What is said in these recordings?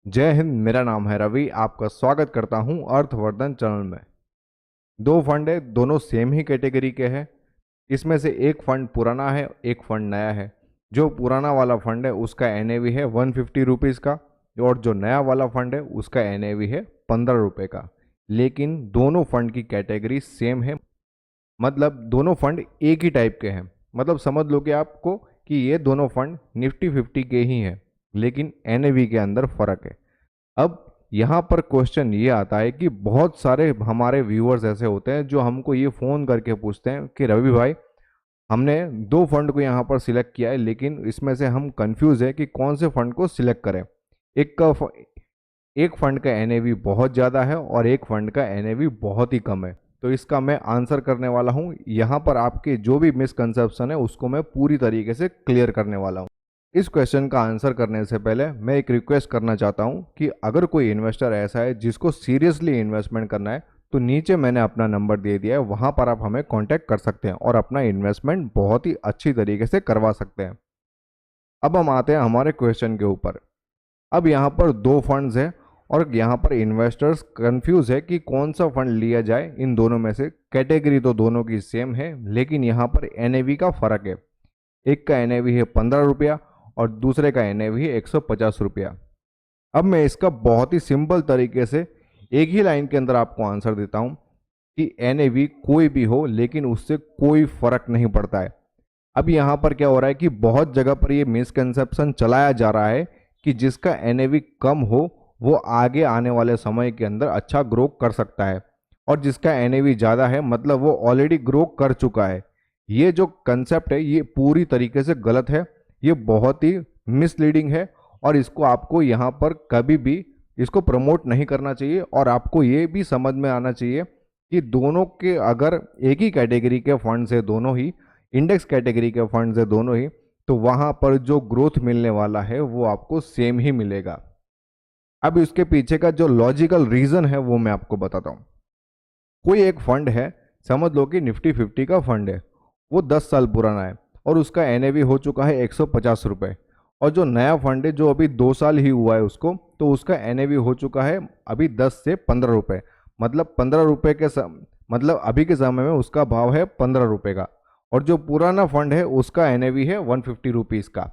जय हिंद। मेरा नाम है रवि। आपका स्वागत करता हूं अर्थवर्धन चैनल में। दो फंड है, दोनों सेम ही कैटेगरी के हैं। इसमें से एक फंड पुराना है, एक फंड नया है। जो पुराना वाला फंड है उसका एनएवी है 150 रुपीज़ का, और जो नया वाला फंड है उसका एनएवी है 15 रुपये का। लेकिन दोनों फंड की कैटेगरी सेम है, मतलब दोनों फंड एक ही टाइप के हैं। मतलब समझ लो कि आपको कि ये दोनों फंड निफ्टी 50 के ही हैं, लेकिन एनएवी के अंदर फर्क है। अब यहाँ पर क्वेश्चन ये आता है कि बहुत सारे हमारे व्यूअर्स ऐसे होते हैं जो हमको ये फ़ोन करके पूछते हैं कि रवि भाई, हमने दो फंड को यहाँ पर सिलेक्ट किया है, लेकिन इसमें से हम कंफ्यूज है कि कौन से फंड को सिलेक्ट करें। एक फंड का एनएवी बहुत ज़्यादा है और एक फंड का एनएवी बहुत ही कम है। तो इसका मैं आंसर करने वाला हूँ। यहाँ पर आपके जो भी मिसकंसेप्शन है उसको मैं पूरी तरीके से क्लियर करने वाला हूँ। इस क्वेश्चन का आंसर करने से पहले मैं एक रिक्वेस्ट करना चाहता हूं कि अगर कोई इन्वेस्टर ऐसा है जिसको सीरियसली इन्वेस्टमेंट करना है, तो नीचे मैंने अपना नंबर दे दिया है, वहां पर आप हमें कांटेक्ट कर सकते हैं और अपना इन्वेस्टमेंट बहुत ही अच्छी तरीके से करवा सकते हैं। अब हम आते हैं हमारे क्वेश्चन के ऊपर। अब यहाँ पर दो फंड्स है और यहाँ पर इन्वेस्टर्स कंफ्यूज है कि कौन सा फंड लिया जाए इन दोनों में से। कैटेगरी तो दोनों की सेम है, लेकिन यहाँ पर एनएवी का फर्क है। एक का एनएवी है 15 रुपया और दूसरे का एनएवी है 150 रुपया। अब मैं इसका बहुत ही सिंपल तरीके से एक ही लाइन के अंदर आपको आंसर देता हूं कि एनएवी कोई भी हो, लेकिन उससे कोई फर्क नहीं पड़ता है। अब यहाँ पर क्या हो रहा है कि बहुत जगह पर ये मिसकंसेप्शन चलाया जा रहा है कि जिसका एनएवी कम हो वो आगे आने वाले समय के अंदर अच्छा ग्रो कर सकता है, और जिसका एनएवी ज़्यादा है मतलब वो ऑलरेडी ग्रो कर चुका है। ये जो कंसेप्ट है ये पूरी तरीके से गलत है, ये बहुत ही मिसलीडिंग है, और इसको आपको यहाँ पर कभी भी इसको प्रमोट नहीं करना चाहिए। और आपको ये भी समझ में आना चाहिए कि दोनों के अगर एक ही कैटेगरी के फंड से दोनों ही, इंडेक्स कैटेगरी के फंड से दोनों ही, तो वहाँ पर जो ग्रोथ मिलने वाला है वो आपको सेम ही मिलेगा। अब इसके पीछे का जो लॉजिकल रीज़न है वो मैं आपको बताता हूँ। कोई एक फंड है, समझ लो कि निफ्टी 50 का फंड है, वो 10 साल पुराना है और उसका एनएवी हो चुका है 150 रुपये। और जो नया फंड है जो अभी 2 साल ही हुआ है उसको, तो उसका एनएवी हो चुका है अभी 10 से 15 रुपये। मतलब 15 रुपये मतलब अभी के समय में उसका भाव है 15 रुपये का। और जो पुराना फंड है उसका एनएवी है 150 रुपीज़ का।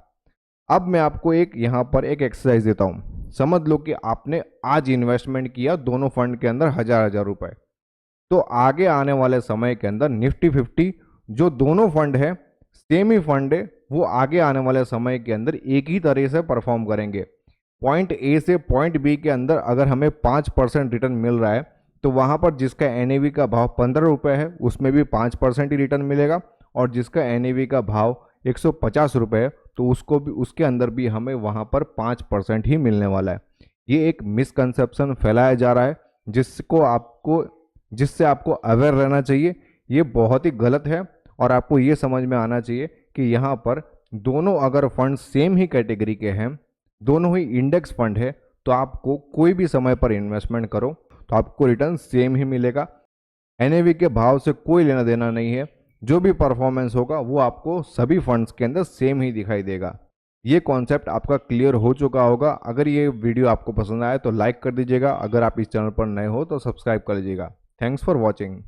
अब मैं आपको एक यहाँ पर एक एक्सरसाइज देता हूँ। समझ लो कि आपने आज इन्वेस्टमेंट किया दोनों फंड के अंदर 1000 रुपये। तो आगे आने वाले समय के अंदर निफ्टी 50 जो दोनों फंड है, सेम ही फंड है, वो आगे आने वाले समय के अंदर एक ही तरह से परफॉर्म करेंगे। पॉइंट ए से पॉइंट बी के अंदर अगर हमें 5% रिटर्न मिल रहा है, तो वहाँ पर जिसका एनएवी का भाव 15 रुपये है उसमें भी 5% ही रिटर्न मिलेगा, और जिसका एनएवी का भाव 150 रुपये है तो उसको भी, उसके अंदर भी हमें वहाँ पर 5% ही मिलने वाला है। ये एक मिसकंसेप्शन फैलाया जा रहा है जिससे आपको अवेयर रहना चाहिए। ये बहुत ही गलत है, और आपको ये समझ में आना चाहिए कि यहाँ पर दोनों अगर फंड सेम ही कैटेगरी के हैं, दोनों ही इंडेक्स फंड है, तो आपको कोई भी समय पर इन्वेस्टमेंट करो तो आपको रिटर्न सेम ही मिलेगा। एनएवी के भाव से कोई लेना देना नहीं है। जो भी परफॉर्मेंस होगा वो आपको सभी फंड्स के अंदर सेम ही दिखाई देगा। ये कॉन्सेप्ट आपका क्लियर हो चुका होगा। अगर ये वीडियो आपको पसंद आए तो लाइक कर दीजिएगा। अगर आप इस चैनल पर नए हो तो सब्सक्राइब कर लीजिएगा। Thanks for watching.